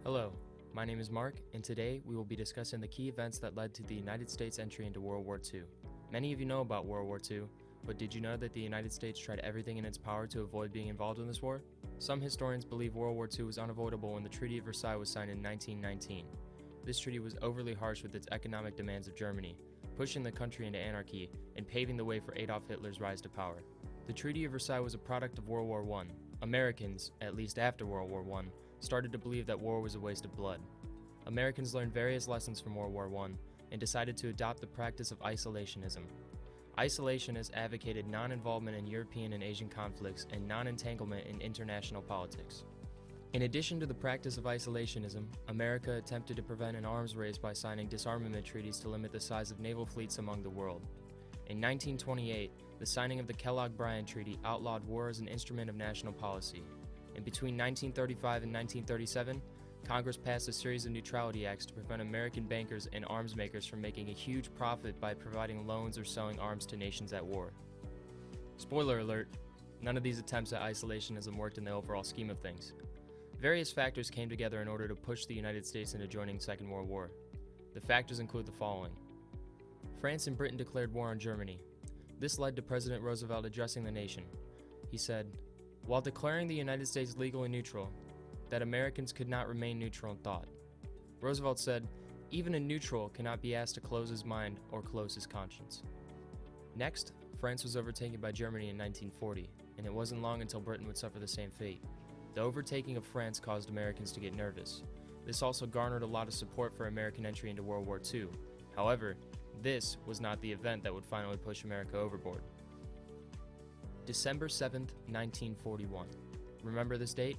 Hello, my name is Marc, and today we will be discussing the key events that led to the United States entry into World War II. Many of you know about World War II, but did you know that the United States tried everything in its power to avoid being involved in this war? Some historians believe World War II was unavoidable when the Treaty of Versailles was signed in 1919. This treaty was overly harsh with its economic demands of Germany, pushing the country into anarchy and paving the way for Adolf Hitler's rise to power. The Treaty of Versailles was a product of World War I. Americans, at least after World War I, started to believe that war was a waste of blood. Americans learned various lessons from World War I and decided to adopt the practice of isolationism. Isolationists advocated non-involvement in European and Asian conflicts and non-entanglement in international politics. In addition to the practice of isolationism, America attempted to prevent an arms race by signing disarmament treaties to limit the size of naval fleets among the world. In 1928, the signing of the Kellogg-Briand Treaty outlawed war as an instrument of national policy. And between 1935 and 1937, Congress passed a series of neutrality acts to prevent American bankers and arms makers from making a huge profit by providing loans or selling arms to nations at war. Spoiler alert, none of these attempts at isolationism worked in the overall scheme of things. Various factors came together in order to push the United States into joining the Second World War. The factors include the following. France and Britain declared war on Germany. This led to President Roosevelt addressing the nation. He said, while declaring the United States legally neutral, that Americans could not remain neutral in thought. Roosevelt said, even a neutral cannot be asked to close his mind or close his conscience. Next, France was overtaken by Germany in 1940, and it wasn't long until Britain would suffer the same fate. The overtaking of France caused Americans to get nervous. This also garnered a lot of support for American entry into World War II. However, this was not the event that would finally push America overboard. December 7th, 1941. Remember this date?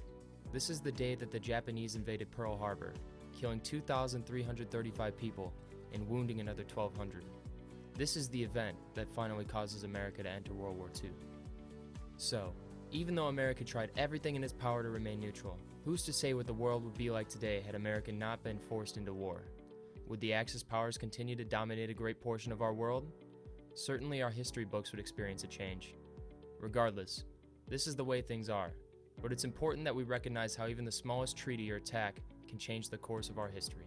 This is the day that the Japanese invaded Pearl Harbor, killing 2,335 people and wounding another 1,200. This is the event that finally causes America to enter World War II. So, even though America tried everything in its power to remain neutral, who's to say what the world would be like today had America not been forced into war? Would the Axis powers continue to dominate a great portion of our world? Certainly our history books would experience a change. Regardless, this is the way things are, but it's important that we recognize how even the smallest treaty or attack can change the course of our history.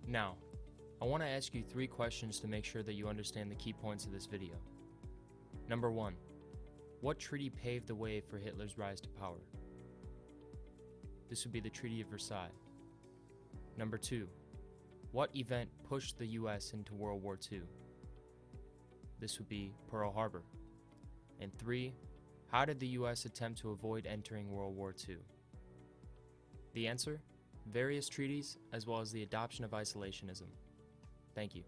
Now, I want to ask you 3 questions to make sure that you understand the key points of this video. Number 1, what treaty paved the way for Hitler's rise to power? This would be the Treaty of Versailles. Number 2, what event pushed the US into World War II? This would be Pearl Harbor. And 3, how did the US attempt to avoid entering World War II? The answer? Various treaties, as well as the adoption of isolationism. Thank you.